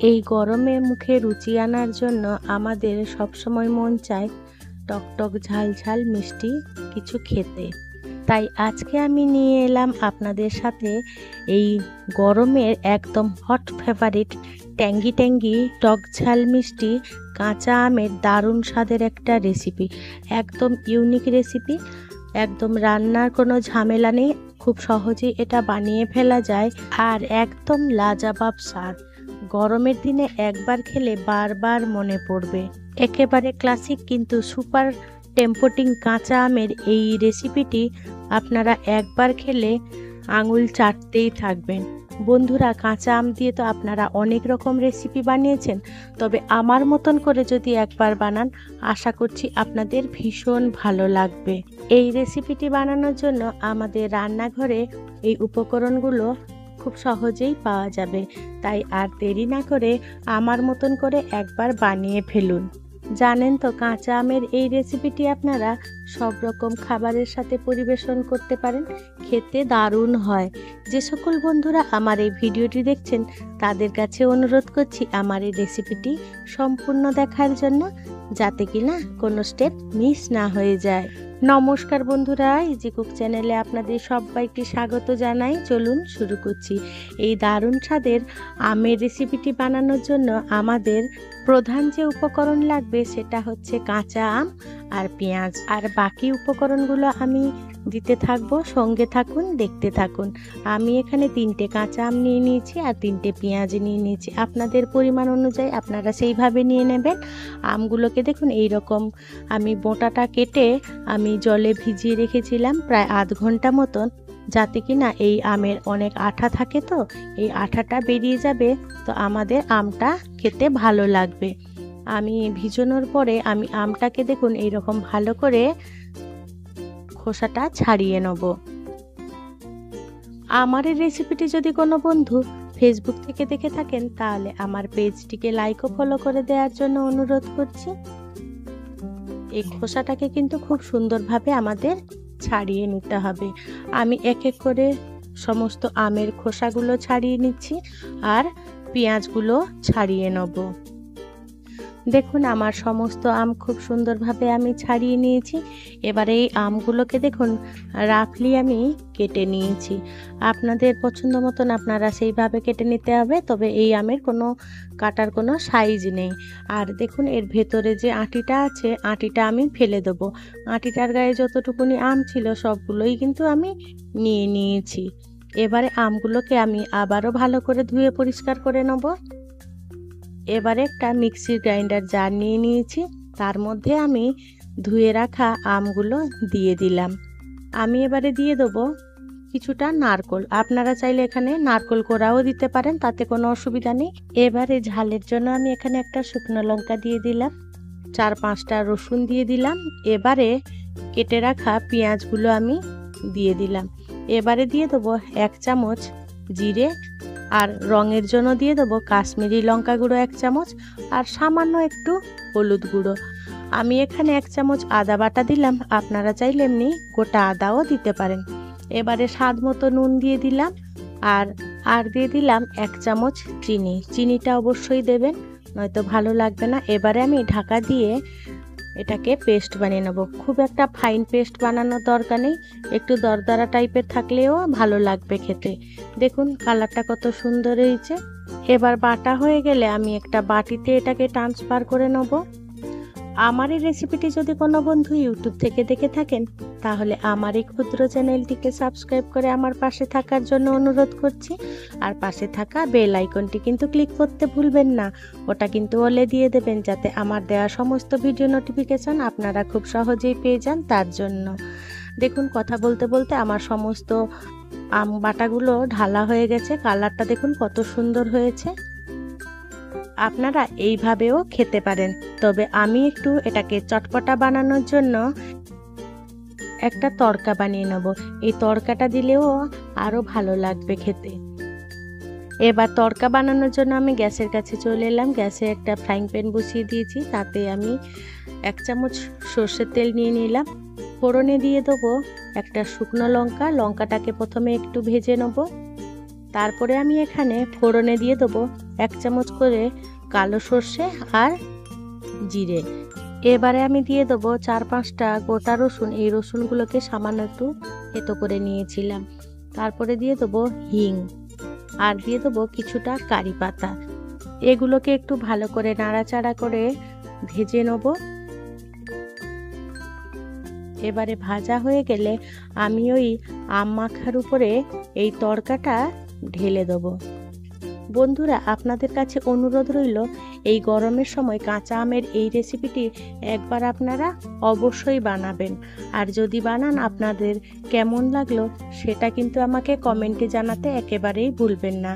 এই গরমে মুখে রুচি আনার জন্য আমাদের সবসময় মন চায় টকটক ঝাল ঝাল মিষ্টি কিছু খেতে। তাই আজকে আমি নিয়ে এলাম আপনাদের সাথে এই গরমের একদম হট ফেভারিট ট্যাঙ্গি ট্যাঙ্গি টক ঝাল মিষ্টি কাঁচা আমের দারুণ স্বাদের একটা রেসিপি। একদম ইউনিক রেসিপি, একদম রান্নার কোনো ঝামেলা নেই, খুব সহজেই এটা বানিয়ে ফেলা যায় আর একদম লাজবাব স্বাদ। গরমের দিনে একবার খেলে বারবার মনে পড়বে। একেবারে ক্লাসিক কিন্তু সুপার টেম্পটিং কাঁচা আমের এই রেসিপিটি আপনারা একবার খেলে আঙুল চাটতেই থাকবেন। বন্ধুরা, কাঁচা আম দিয়ে তো আপনারা অনেক রকম রেসিপি বানিয়েছেন, তবে আমার মতন করে যদি একবার বানান আশা করছি আপনাদের ভীষণ ভালো লাগবে। এই রেসিপিটি বানানোর জন্য আমাদের রান্নাঘরে এই উপকরণগুলো খুব সহজেই পাওয়া যাবে, তাই আর দেরি না করে আমার মতন করে একবার বানিয়ে ফেলুন। জানেন তো, কাঁচা আমের এই রেসিপিটি আপনারা সব রকম খাবারের সাথে পরিবেশন করতে পারেন, খেতে দারুণ হয়। যে সকল বন্ধুরা আমার এই ভিডিওটি দেখছেন তাদের কাছে অনুরোধ করছি আমার এই রেসিপিটি সম্পূর্ণ দেখার জন্য, যাতে কিনা কোনো স্টেপ মিস না হয়ে যায়। নমস্কার বন্ধুরা, ইজি কুক চ্যানেলে আপনাদের সবাইকে স্বাগত জানাই। চলুন শুরু করছি। এই দারুণ স্বাদের আমের রেসিপিটি বানানোর জন্য আমাদের প্রধান যে উপকরণ লাগবে সেটা হচ্ছে কাঁচা আম আর পেঁয়াজ, আর বাকি উপকরণগুলো আমি দিতে থাকবো, সঙ্গে থাকুন, দেখতে থাকুন। আমি এখানে 3টে কাঁচা আম নিয়ে নিয়েছি আর 3টে পেঁয়াজ নিয়ে নিয়েছি। আপনাদের পরিমাণ অনুযায়ী আপনারা সেইভাবে নিয়ে নেবেন। আমগুলোকে দেখুন এইরকম আমি বোঁটাটা কেটে আমি জলে ভিজিয়ে রেখেছিলাম প্রায় আধ ঘন্টা মতন, যাতে কিনা এই আমের অনেক আঠা থাকে, তো এই আঠাটা বেরিয়ে যাবে, তো আমাদের আমটা খেতে ভালো লাগবে। আমি ভিজানোর পরে আমি আমটাকে দেখুন এইরকম ভালো করে খোসাটা ছাড়িয়ে নেব। আমার এই রেসিপিটি যদি কোনো বন্ধু ফেসবুক থেকে দেখে থাকেন তাহলে আমার পেজটিকে লাইক ও ফলো করে দেওয়ার জন্য অনুরোধ করছি। এই খোসাটাকে কিন্তু খুব সুন্দরভাবে আমাদের ছাড়িয়ে নিতে হবে। আমি এক এক করে সমস্ত আমের খোসাগুলো ছাড়িয়ে নিচ্ছি আর পেঁয়াজগুলো ছাড়িয়ে নেব। দেখুন আমার সমস্ত আম খুব সুন্দরভাবে আমি ছাড়িয়ে নিয়েছি। এবারে এই আমগুলোকে দেখুন রাফলি আমি কেটে নিয়েছি। আপনাদের পছন্দ মতন আপনারা সেইভাবে কেটে নিতে হবে, তবে এই আমের কোনো কাটার কোনো সাইজ নেই। আর দেখুন এর ভেতরে যে আঁটিটা আছে, আঁটিটা আমি ফেলে দেবো। আঁটিটার গায়ে যতটুকুনি আম ছিল সবগুলোই কিন্তু আমি নিয়ে নিয়েছি। এবারে আমগুলোকে আমি আবারও ভালো করে ধুয়ে পরিষ্কার করে নেব। এবারে একটা মিক্সির গ্রাইন্ডার জার নিয়ে নিয়েছি, তার মধ্যে আমি ধুয়ে রাখা আমগুলো দিয়ে দিলাম। আমি এবারে দিয়ে দেবো কিছুটা নারকোল। আপনারা চাইলে এখানে নারকোল কোড়াও দিতে পারেন, তাতে কোনো অসুবিধা নেই। এবারে ঝালের জন্য আমি এখানে একটা শুকনো লঙ্কা দিয়ে দিলাম, 4-5টা রসুন দিয়ে দিলাম। এবারে কেটে রাখা পেঁয়াজগুলো আমি দিয়ে দিলাম। এবারে দিয়ে দেবো 1 চামচ জিরে, আর রঙের জন্য দিয়ে দেবো কাশ্মীরি লঙ্কা গুঁড়ো 1 চামচ, আর সামান্য একটু হলুদ গুঁড়ো। আমি এখানে 1 চামচ আদা বাটা দিলাম, আপনারা চাইলে এমনি গোটা আদাও দিতে পারেন। এবারে স্বাদ মতো নুন দিয়ে দিলাম আর দিয়ে দিলাম 1 চামচ চিনি। চিনিটা অবশ্যই দেবেন, নয়তো ভালো লাগবে না। এবারে আমি ঢাকা দিয়ে এটাকে পেস্ট বানিয়ে নেব। খুব একটা ফাইন পেস্ট বানানোর দরকার নেই, একটু দরদরা টাইপের থাকলেও ভালো লাগবে খেতে। দেখুন কালারটা কত সুন্দর হয়েছে। এবার বাটা হয়ে গেলে আমি একটা বাটিতে এটাকে ট্রান্সফার করে নেব। আমার এই রেসিপিটি যদি কোনো বন্ধু ইউটিউব থেকে দেখে থাকেন তাহলে আমার এই ক্ষুদ্র চ্যানেলটিকে সাবস্ক্রাইব করে আমার পাশে থাকার জন্য অনুরোধ করছি। আর পাশে থাকা বেল আইকনটি কিন্তু ক্লিক করতে ভুলবেন না, ওটা কিন্তু অলে দিয়ে দেবেন, যাতে আমার দেওয়া সমস্ত ভিডিও নোটিফিকেশন আপনারা খুব সহজেই পেয়ে যান। তার জন্য দেখুন কথা বলতে বলতে আমার সমস্ত আম বাটাগুলো ঢালা হয়ে গেছে। কালারটা দেখুন কত সুন্দর হয়েছে। আপনারা এইভাবেও খেতে পারেন, তবে আমি একটু এটাকে চটপটা বানানোর জন্য একটা তড়কা বানিয়ে নেব। এই তড়কাটা দিলেও আরো ভালো লাগবে খেতে। এবার তড়কা বানানোর জন্য আমি গ্যাসের কাছে চলে এলাম। গ্যাসে একটা ফ্রাইং প্যান বসিয়ে দিয়েছি, তাতে আমি 1 চামচ সর্ষের তেল নিয়ে নিলাম। ফোড়নে দিয়ে দেবো একটা শুকনো লঙ্কা। লঙ্কাটাকে প্রথমে একটু ভেজে নেব। তারপরে আমি এখানে ফোড়নে দিয়ে দেবো 1 চামচ করে কালো সর্ষে আর জিরে। এবারে আমি দিয়ে দেবো 4-5টা গোটা রসুন। এই রসুনগুলোকে সামান্য একটু থেতো করে নিয়েছিলাম। তারপরে দিয়ে দেবো হিং আর দিয়ে দেবো কিছুটা কারি পাতা। এগুলোকে একটু ভালো করে নাড়াচাড়া করে ভেজে নেব। এবারে ভাজা হয়ে গেলে আমি ওই আম মাখার উপরে এই তড়কাটা ঢেলে দেবো। বন্ধুরা, আপনাদের কাছে অনুরোধ রইল, এই গরমের সময় কাঁচা আমের এই রেসিপিটি একবার আপনারা অবশ্যই বানাবেন। আর যদি বানান আপনাদের কেমন লাগলো সেটা কিন্তু আমাকে কমেন্টে জানাতে একেবারেই ভুলবেন না।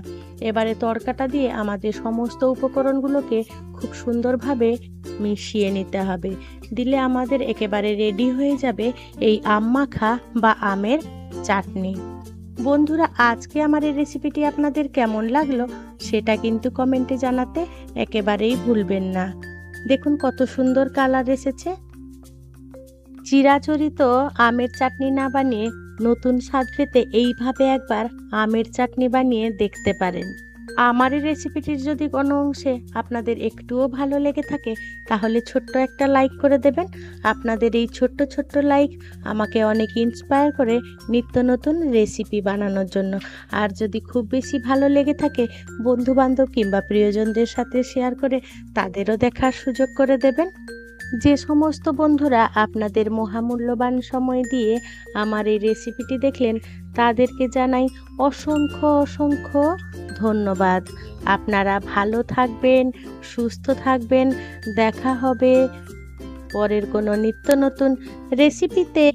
এবারে তড়কাটা দিয়ে আমাদের সমস্ত উপকরণগুলোকে খুব সুন্দরভাবে মিশিয়ে নিতে হবে। দিলে আমাদের একেবারে রেডি হয়ে যাবে এই আম মাখা বা আমের চাটনি। বন্ধুরা, আজকে আমার এই রেসিপিটি আপনাদের কেমন লাগলো সেটা কিন্তু কমেন্টে জানাতে একেবারেই ভুলবেন না। দেখুন কত সুন্দর কালার এসেছে। চিরাচরিত আমের চাটনি না বানিয়ে নতুন স্বাদ পেতে এইভাবে একবার আমের চাটনি বানিয়ে দেখতে পারেন। আমার এই রেসিপিটির যদি কোনো অংশে আপনাদের একটুও ভালো লেগে থাকে তাহলে ছোট্ট একটা লাইক করে দেবেন। আপনাদের এই ছোট্ট ছোট্ট লাইক আমাকে অনেক ইন্সপায়ার করে নিত্য নতুন রেসিপি বানানোর জন্য। আর যদি খুব বেশি ভালো লেগে থাকে বন্ধু বান্ধব কিংবা প্রিয়জনদের সাথে শেয়ার করে তাদেরও দেখার সুযোগ করে দেবেন। যে সমস্ত বন্ধুরা আপনাদের মহামূল্যবান সময় দিয়ে আমার এই রেসিপিটি দেখলেন তাদেরকে জানাই অসংখ্য অসংখ্য ধন্যবাদ। আপনারা ভালো থাকবেন, সুস্থ থাকবেন। দেখা হবে পরের কোনো নিত্য নতুন রেসিপিতে।